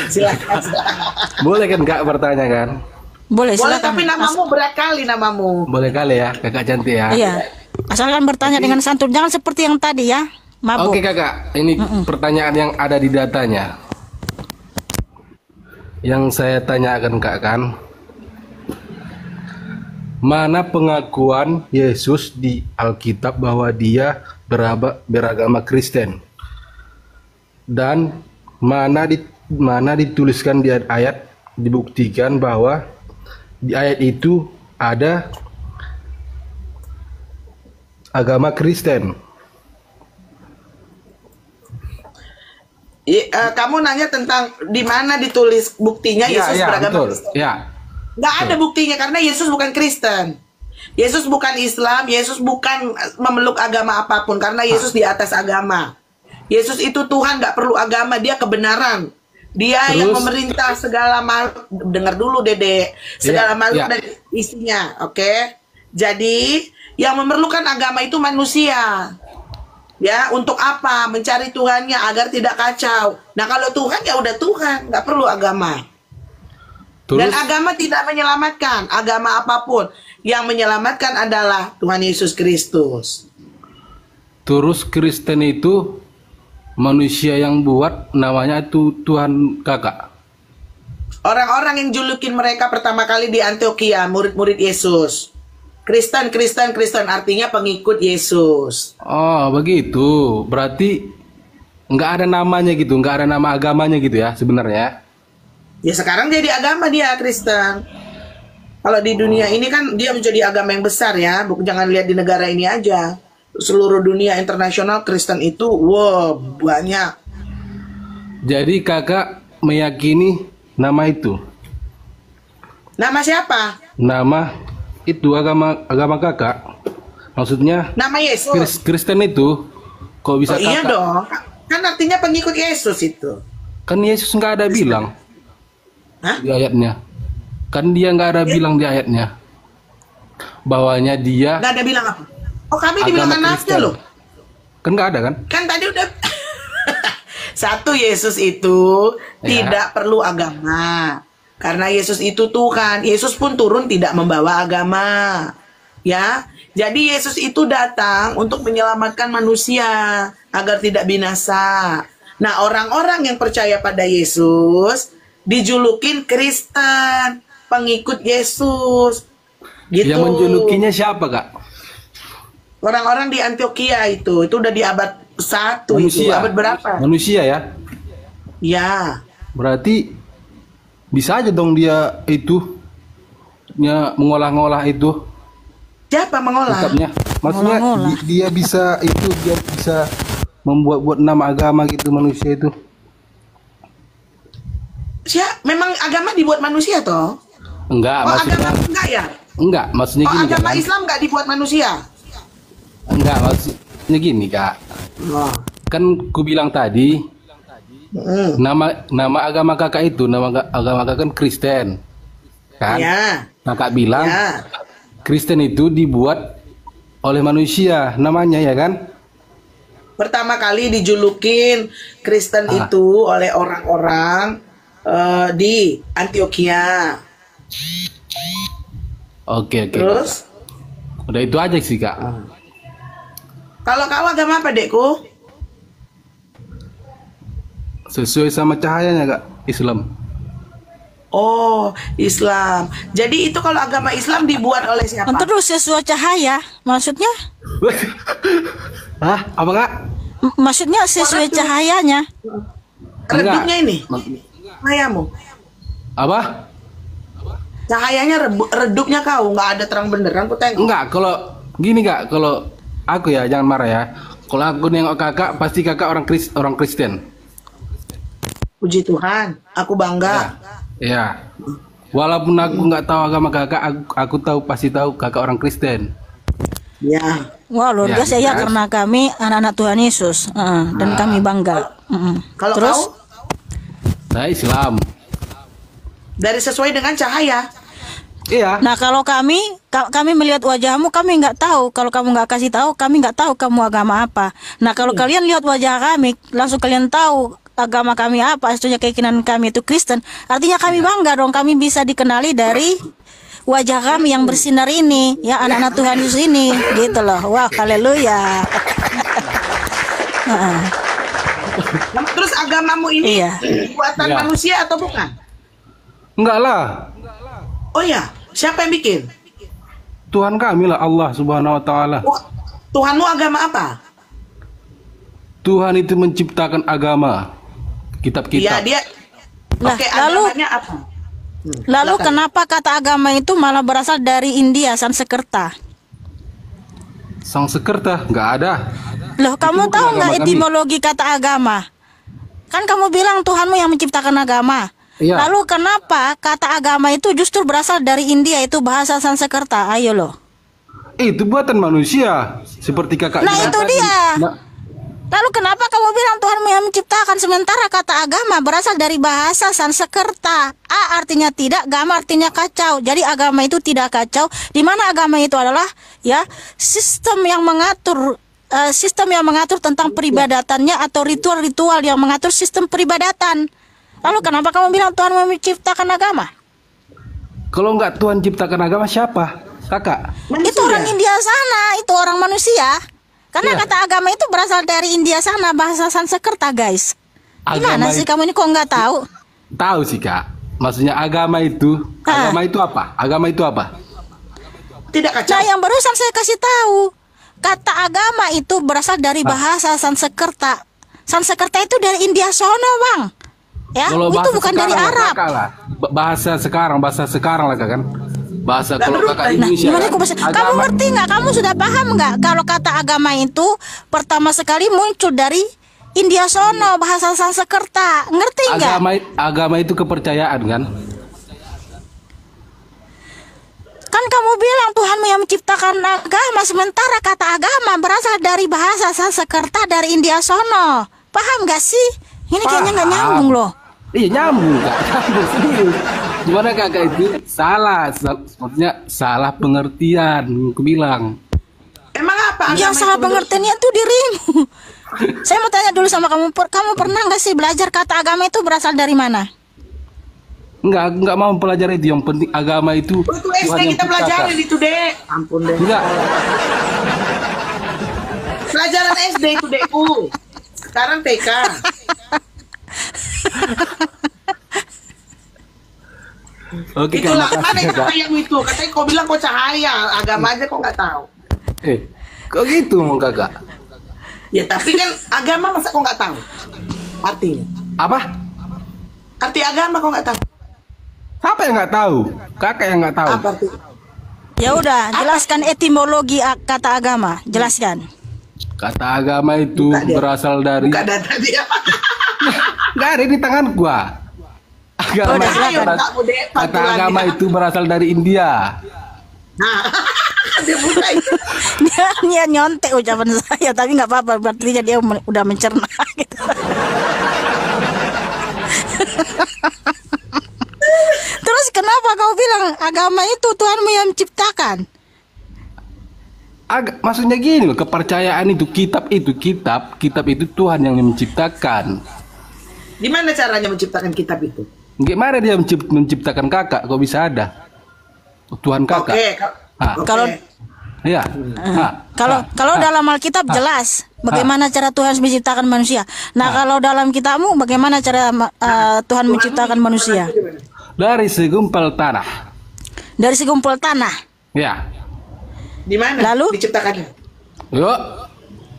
Silakan, silakan. Boleh kan Kak bertanya kan? Boleh, Boleh, silakan. tapi namamu berat kali namamu. Boleh kali ya Kakak cantik ya. Iya. Asalkan bertanya dengan santun, jangan seperti yang tadi ya. Mabuk. Oke Kakak, ini pertanyaan yang ada di datanya. Yang saya tanyakan Kak kan, mana pengakuan Yesus di Alkitab bahwa dia beragama Kristen? Dan mana dituliskan di ayat dibuktikan bahwa di ayat itu ada agama Kristen? Kamu nanya tentang di mana ditulis buktinya Yesus beragama betul. Kristen? Ya. Nggak ada buktinya karena Yesus bukan Kristen. Yesus bukan Islam, Yesus bukan memeluk agama apapun karena Yesus di atas agama. Yesus itu Tuhan, nggak perlu agama, dia kebenaran. Dia yang memerintah segala makhluk. Dengar dulu Dede, segala makhluk dan isinya, oke? Jadi yang memerlukan agama itu manusia. Ya, untuk apa? Mencari Tuhannya agar tidak kacau. Nah, kalau Tuhan ya udah Tuhan, nggak perlu agama. Dan agama tidak menyelamatkan, agama apapun. Yang menyelamatkan adalah Tuhan Yesus Kristus. Terus Kristen itu manusia yang buat, namanya itu Tuhan Kakak. Orang-orang yang julukin mereka pertama kali di Antioquia, murid-murid Yesus. Kristen artinya pengikut Yesus. Oh begitu, berarti nggak ada namanya gitu, nggak ada nama agamanya gitu ya sebenarnya. Ya sekarang jadi agama dia Kristen. Kalau di dunia ini kan dia menjadi agama yang besar ya. Jangan lihat di negara ini aja. Seluruh dunia internasional Kristen itu wow banyak. Jadi kakak meyakini nama itu? Nama siapa? Nama itu agama kakak. Maksudnya nama Yesus. Kristen itu kok bisa kakak? Iya dong. Kan artinya pengikut Yesus itu. Kan Yesus nggak ada bilang. Hah? Di ayatnya. Kan dia nggak ada bilang di ayatnya. Bahwanya dia nggak ada bilang apa? Oh kami dibilang anaknya loh. Kan nggak ada kan? Kan tadi udah. Satu, Yesus itu tidak perlu agama. Karena Yesus itu Tuhan. Yesus pun turun tidak membawa agama. Ya. Jadi Yesus itu datang untuk menyelamatkan manusia agar tidak binasa. Nah, orang-orang yang percaya pada Yesus dijulukin Kristen, pengikut Yesus. Gitu. Yang menjulukinya siapa, Kak? Orang-orang di Antioquia itu udah di abad 1 itu. Abad berapa? Manusia ya? Ya. Berarti bisa aja dong dia itu mengolah-ngolah itu. Siapa mengolah? Kitabnya. Maksudnya dia bisa membuat nama agama gitu manusia itu. Memang agama dibuat manusia toh? Enggak, maksudnya agama enggak ya? Enggak, maksudnya gini agama kan? Islam enggak dibuat manusia? Enggak, maksudnya gini, Kak. Kan ku bilang tadi nama agama kakak itu, nama agama kakak kan Kristen. Kan? Ya. Kakak bilang Kristen itu dibuat oleh manusia namanya ya kan? Pertama kali dijulukin Kristen itu oleh orang-orang di Antioquia. Oke. Terus? Udah itu aja sih, Kak. Kalau kau agama apa, Dekku? Sesuai sama cahayanya, Kak, Islam. Oh, Islam. Jadi itu kalau agama Islam dibuat oleh siapa? Terus sesuai cahaya, maksudnya? Hah? Apa, Kak? Maksudnya sesuai cahayanya. Redupnya ini? Cahayamu? Apa? Cahayanya redupnya kau, nggak ada terang benderang, aku tengok. Enggak, kalau gini, Kak, kalau aku ya, jangan marah ya. Kalau aku nengok kakak, pasti kakak orang Kristen. Puji Tuhan, aku bangga. Ya. Walaupun aku nggak tahu agama kakak, aku pasti tahu kakak orang Kristen. Ya. Wah, luar biasa ya, karena kami anak-anak Tuhan Yesus dan kami bangga. Kalau terus? kau? Saya Islam. Dari sesuai dengan cahaya. Iya. Nah, kalau kami melihat wajahmu, kami nggak tahu. Kalau kamu nggak kasih tahu, kami nggak tahu kamu agama apa. Nah, kalau kalian lihat wajah kami, langsung kalian tahu agama kami apa, setuju keyakinan kami itu Kristen, artinya kami bangga dong, kami bisa dikenali dari wajah kami yang bersinar ini, ya anak-anak Tuhan Yesus ini, gitu loh. Wah, haleluya. Terus agamamu ini Iya. buatan Iya. manusia atau bukan? Enggak lah. Oh ya, siapa yang bikin? Tuhan kami lah, Allah Subhanahu wa taala. Oh, Tuhanmu agama apa? Tuhan itu menciptakan agama. Iya, Kitab-kitab. dia. Lah, Oke, lalu agamanya apa? lalu silakan. kenapa kata agama itu malah berasal dari India, Sanskerta? Sangsekerta nggak ada. Loh, kamu bukan tahu agama nggak kami. etimologi kata agama? Kan kamu bilang Tuhanmu yang menciptakan agama. Iya. Lalu kenapa kata agama itu justru berasal dari India, itu bahasa Sanskerta? Ayo loh. Itu buatan manusia. Seperti kakak. Nah, bilang itu tadi. dia. Nah, Lalu kenapa kamu bilang Tuhanmu yang menciptakan, sementara kata agama berasal dari bahasa Sanskerta? A artinya tidak, gama artinya kacau. Jadi agama itu tidak kacau. Di mana agama itu adalah ya sistem yang mengatur tentang peribadatannya atau ritual-ritual yang mengatur sistem peribadatan. Lalu kenapa kamu bilang Tuhan menciptakan agama? kalau nggak Tuhan ciptakan agama siapa? Kakak. Itu orang India sana, itu orang manusia. Karena Iya. kata agama itu berasal dari India sana, bahasa Sanskerta, guys. Gimana Agama sih itu- kamu ini kok nggak tahu? Tahu sih kak. Maksudnya agama itu. Ah. Agama itu apa? Agama itu apa? Tidak kacau. Nah, yang barusan saya kasih tahu, kata agama itu berasal dari bahasa Sanskerta. Sanskerta itu dari India sono, Bang. Ya, Kalau itu bahasa bukan dari sekarang lah, Arab. kakak lah. Bahasa sekarang lah kak kan. Bahasa kalau kakak Nah, Indonesia. gimana kan, kok bahasa? Kamu agama- ngerti nggak? Kamu sudah paham nggak? Kalau kata agama itu pertama sekali muncul dari India sono, bahasa Sanskerta. Ngerti nggak? agama itu kepercayaan kan? Kan kamu bilang Tuhanmu yang menciptakan agama, sementara kata agama berasal dari bahasa Sanskerta dari India sono. Paham nggak sih? Ini kayaknya nggak Paham. nyambung loh. Iya nyambung kak. Nyambung serius. Gimana kakak itu salah? Maksudnya salah pengertian. Aku bilang. Emang apa? Yang agama salah itu menurut- pengertiannya tuh dirimu. Saya mau tanya dulu sama kamu, kamu pernah nggak sih belajar kata agama itu berasal dari mana? Enggak mau pelajari itu. Yang penting agama itu Waktu Tuhan SD yang kita ciptakan. pelajarin itu, Dek. Ampun, Dek. Enggak. Pelajaran SD itu, Dekku. Sekarang TK. Oke kak. Itulah, mana makasih, yang Kak. yang itu? Katanya kau bilang kau cahaya. Agama aja kau nggak tahu. Kok gitu mau kakak? Ya, tapi kan agama masa kau nggak tahu? Artinya. Apa? Arti agama kau nggak tahu? Siapa yang nggak tahu? Kakak yang nggak tahu. Apa arti? Ya udah, jelaskan etimologi kata agama. Jelaskan. Kata agama itu Buka dia. berasal dari. Buka data dia. Nggak ada di tangan gua. Agama Udah, itu silakan. beras- Kamu, Dek, kata pantulan agama dia. itu berasal dari India. Nah, dia buka itu. Dia nyontek ucapan saya, tapi nggak apa-apa. Berarti dia udah mencerna. Gitu. Terus kenapa kau bilang agama itu Tuhanmu yang menciptakan? Maksudnya gini loh, kepercayaan itu kitab itu Tuhan yang menciptakan. Gimana caranya menciptakan kitab itu? Gimana dia menciptakan kakak? Kok bisa ada? Tuhan kakak. Oke. Ah. Oke. Kalau Iya. Kalau dalam Alkitab jelas bagaimana cara Tuhan menciptakan manusia. Nah, kalau dalam kitabmu bagaimana cara Tuhan menciptakan manusia? Dari segumpal tanah. Dari segumpul tanah. Ya. Di mana? Lalu? Diciptakannya? Yuk.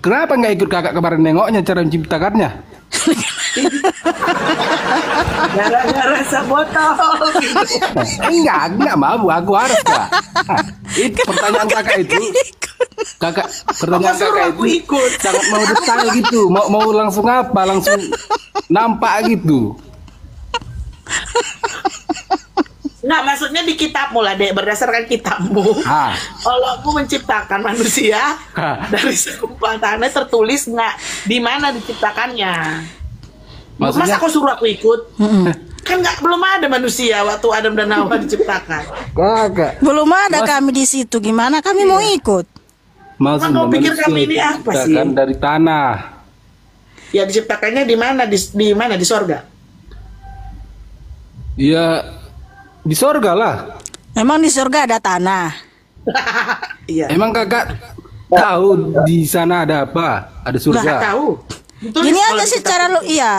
Kenapa nggak ikut kakak kemarin nengoknya cara menciptakannya? Gara-gara sabotol. Enggak mau, aku harus kak. Itu pertanyaan kakak itu. Pertanyaan Apa suruh kakak aku itu ikut? sangat mau detail gitu. Mau langsung apa? Langsung nampak gitu. Nggak, maksudnya di kitabmu lah, Dek. Berdasarkan kitabmu. Ah. Allah menciptakan manusia dari segumpal tanah, tertulis nggak di mana diciptakannya. Maksudnya- Masa kau suruh aku ikut? Kan belum ada manusia waktu Adam dan Hawa diciptakan. Kakak. Belum ada kami di situ. Gimana kami mau ikut? Maksudnya Kau pikir manusia kami ini apa sih? diciptakan dari tanah. Ya diciptakannya di mana? Di mana? Di sorga. Ya di sorga lah. Memang di surga ada tanah. Iya. Emang kakak tahu di sana ada apa? Ada Nggak surga. tahu. Ditulis Gini kalau aja di secara kitab. lu, iya,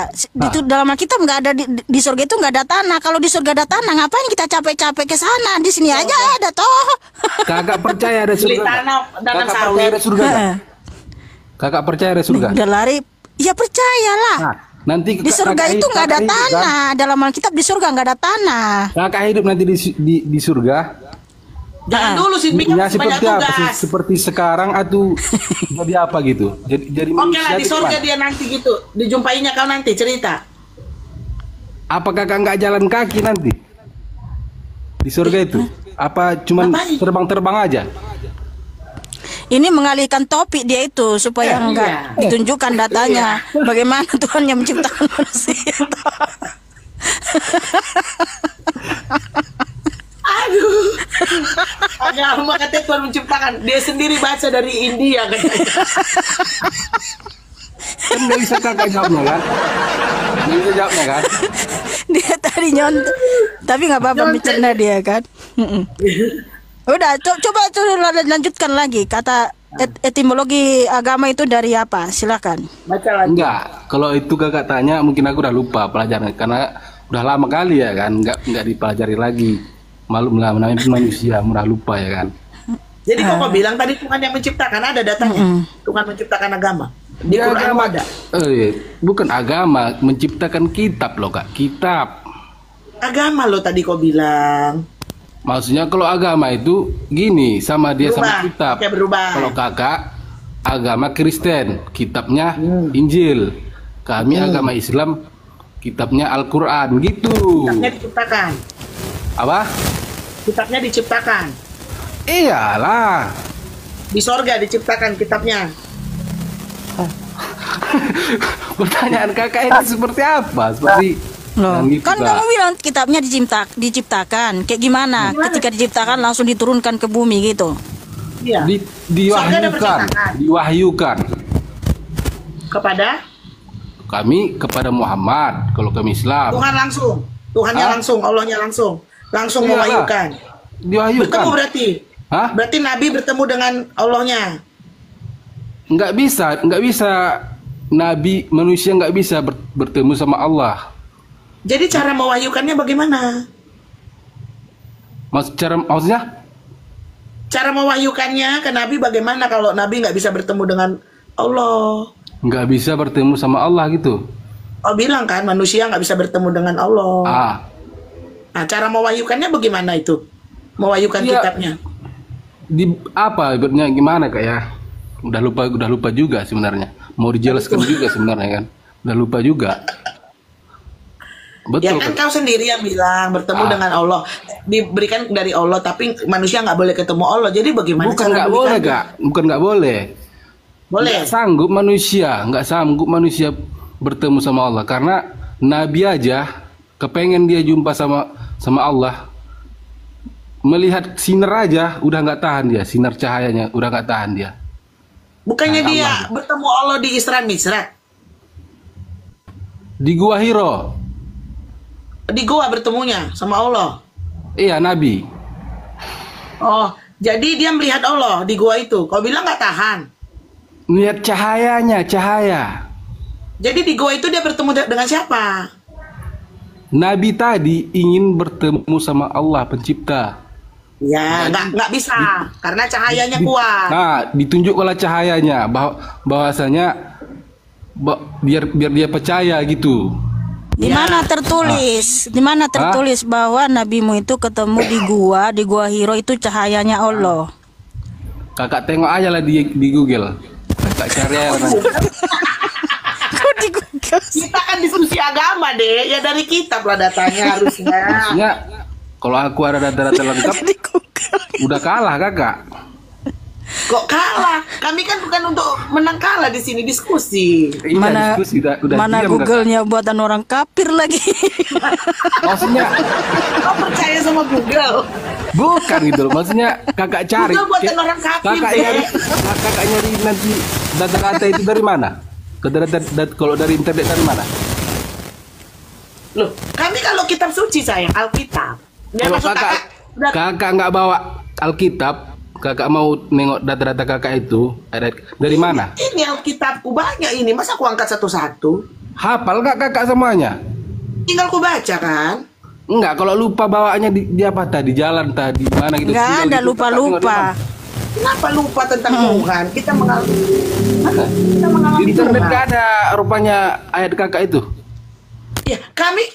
itu dalam Alkitab nggak ada di surga itu nggak ada tanah. Kalau di surga ada tanah, ngapain kita capek-capek ke sana? Di sini aja ada toh. Kakak percaya ada Beli surga? tanah dalam Kakak percaya ada sawit. surga? nggak? Kakak percaya ada surga? Udah lari, ya percayalah. Nah, nanti Di surga kakak itu nggak ada hidup, kan? tanah. Dalam Alkitab di surga nggak ada tanah. Kakak hidup nanti di surga. Jangan dulu sih bikin Ya banyak seperti apa? tugas. Seperti sekarang atau jadi apa gitu? Jadi Oke lah manusia di itu sorga gimana? dia nanti gitu. Dijumpainya kau nanti cerita. Apa kakak nggak jalan kaki nanti di surga itu? Apa cuman Ngapain? terbang-terbang aja? Ini mengalihkan topik dia itu supaya enggak iya. ditunjukkan datanya. Bagaimana Tuhan yang menciptakan manusia. Aduh. Agama katanya Tuhan menciptakan. Dia sendiri baca dari India katanya. Kan nggak bisa kakak jawabnya kan? Nggak bisa jawabnya kan? Dia tadi nyontek. Tapi nggak apa-apa Nyontek. bercanda dia kan. Udah, coba lanjutkan lagi. Kata etimologi agama itu dari apa? Silakan. Baca lagi. Enggak. Kalau itu kakak tanya mungkin aku udah lupa pelajaran karena udah lama kali ya kan, nggak dipelajari lagi. Malum lah namanya manusia udah lupa ya kan. Jadi kok bilang tadi Tuhan yang menciptakan, ada datanya. Tuhan menciptakan agama. Di Ya, Quran agama ada. bukan agama, menciptakan kitab loh kak, kitab. Agama lo tadi kau bilang. Maksudnya kalau agama itu gini sama dia Berubah, sama kitab. kayak berubah. Kalau kakak agama Kristen, kitabnya Injil. Kami agama Islam, kitabnya Al-Quran gitu. Kitabnya diciptakan. Apa? Kitabnya diciptakan. Iyalah. Di sorga diciptakan kitabnya. Pertanyaan kakak ini seperti apa? Seperti Loh, yang gitu, kan Kak. kamu bilang kitabnya diciptakan. Kayak gimana? Ketika diciptakan langsung diturunkan ke bumi gitu. Iya. Sorga ada percetakan. Diwahyukan. Kepada Kami kepada Muhammad kalau kami Islam. Tuhan langsung. Tuhannya Hah? langsung, Allahnya langsung. Langsung Iyalah. mewahyukan. Diwahyukan. Bertemu berarti. Hah? Berarti Nabi bertemu dengan Allahnya. Nggak bisa Nabi manusia nggak bisa bertemu sama Allah. Jadi cara mewahyukannya bagaimana? Maksudnya? Cara mewahyukannya ke Nabi bagaimana kalau Nabi nggak bisa bertemu dengan Allah? Nggak bisa bertemu sama Allah gitu. Oh bilang kan manusia nggak bisa bertemu dengan Allah. Ah, Nah cara mewahyukannya bagaimana itu? Mewahyukan Iya. kitabnya. di apa ibaratnya gimana kak ya? Udah lupa juga sebenarnya. Mau dijelaskan juga sebenarnya kan. Udah lupa juga. Ya Betul kan Kak. kau sendiri yang bilang bertemu dengan Allah, diberikan dari Allah, tapi manusia nggak boleh ketemu Allah. Jadi bagaimana Bukan cara nggak boleh berikannya? kak. Bukan nggak boleh. Boleh. Nggak sanggup manusia bertemu sama Allah karena Nabi aja kepengen dia jumpa sama Allah, melihat sinar aja udah nggak tahan dia, sinar cahayanya udah nggak tahan dia. Bukannya Nah, dia Allah. bertemu Allah di Isra Mi'raj, Di Gua Hiro, di gua bertemunya sama Allah. iya Nabi. Oh, jadi dia melihat Allah di gua itu. Kau bilang nggak tahan. Lihat cahayanya, cahaya. Jadi di gua itu dia bertemu dengan siapa? Nabi tadi ingin bertemu sama Allah pencipta. Ya, nggak bisa karena cahayanya kuat. Nah, ditunjuk oleh cahayanya bahwasanya biar dia percaya gitu. Di Ya. mana tertulis? Di mana tertulis bahwa nabimu itu ketemu di gua Hiro itu cahayanya Allah. Kakak tengok aja lah di Google. Kakak cari aja lah. Kok di Google? Kita kan diskusi agama deh, ya dari kitab lah datanya harusnya. Maksudnya kalau aku ada data-data lengkap Di Google. udah kalah kakak. Kok kalah? Kami kan bukan untuk menang kalah di sini diskusi. Iya, Mana diskusi, udah mana diam, Google-nya buatan orang kafir lagi. Kakak. Maksudnya Kau percaya sama Google? bukan gitu loh. Maksudnya kakak cari. Google buatan orang kafir, Kakak deh. nyari nanti data-data itu dari mana? Kalau dari internet dari mana? Loh, kami kalau kitab suci sayang, Alkitab. Ya, Kalau maksud kakak nggak bawa Alkitab, kakak mau nengok data-data kakak itu dari mana? Ini Alkitabku banyak ini, masa aku angkat satu-satu? Hafal nggak kakak semuanya? Tinggal ku baca kan? Enggak, kalau lupa bawaannya di apa tadi jalan tadi mana gitu. Nggak Tinggal ada gitu, lupa-lupa. Kenapa lupa tentang Tuhan? Kita mengalami Di internet Tuhan. nggak ada rupanya ayat kakak itu. Ya,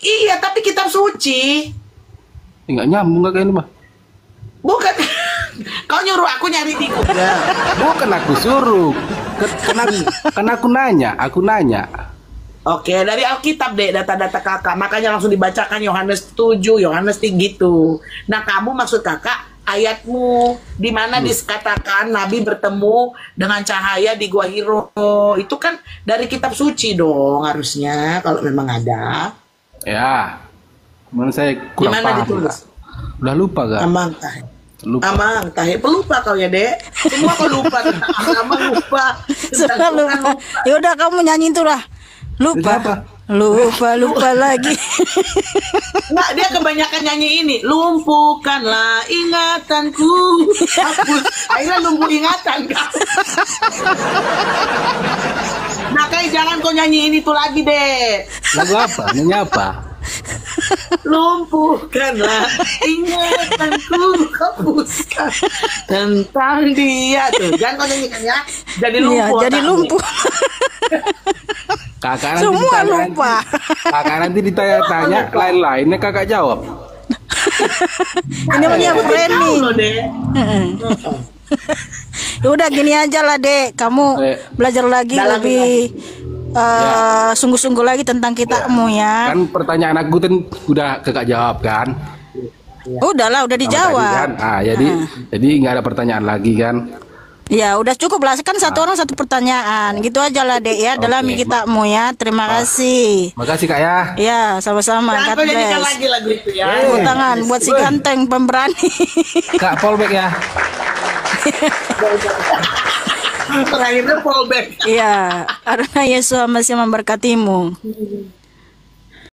iya, tapi kitab suci. Nggak nyambung kakak ini mah. Bukan. Kau nyuruh aku nyari di Google. Bukan aku suruh. Kan aku nanya. Oke, dari Alkitab deh data-data kakak. Makanya langsung dibacakan Yohanes 7, Yohanes 3 gitu. Nah, kamu maksud kakak ayatmu di mana dikatakan Nabi bertemu dengan cahaya di Gua Hiro. Itu kan dari kitab suci dong harusnya kalau memang ada. Ya. Menurut saya Di kurang mana paham. ditulis? Kak. Udah lupa gak? Amang tahe. Lupa. Amang tahe. Pelupa kau ya, Dek. Semua kau lupa tentang agama, lupa. Suka Tentang Tuhan, lupa. Ya udah kamu nyanyi itu lah. Apa? Lupa lagi. Nggak, dia kebanyakan nyanyi ini. Lumpuhkanlah ingatanku. Hapus. Akhirnya lumpuh ingatan kak. Nah, kayak jangan kau nyanyi ini tuh lagi deh. Lagu apa? Nyanyi apa? Lumpuhkanlah ingatanku, hapuskan tentang dia tuh. Jangan kau nyanyikan ya. Jadi Iya, lumpuh. jadi otakmu. lumpuh. Kakak nanti Semua ditanya- lupa. Kakak nanti ditanya-tanya lain-lainnya kakak jawab. Ini namanya Kau framing. loh, Dek. Ya udah gini aja lah, Dek. Kamu belajar lagi Dalam lebih sungguh-sungguh lagi tentang kitabmu ya. Kan pertanyaan aku kan udah kakak jawab kan? Udahlah, udah Sama tadi dijawab. kan? Jadi nggak ada pertanyaan lagi kan? Ya udah cukup lah, kan satu orang satu pertanyaan. Gitu aja lah, Dek ya. Dalam Oke. kitabmu ya. Terima kasih. Makasih kak ya. Ya, sama-sama. Jangan God kau nyanyikan bless. lagi lagu itu ya. Tepuk tangan buat si ganteng pemberani. Kak fallback ya. Terakhirnya fallback. Iya, karena Yesus masih memberkatimu.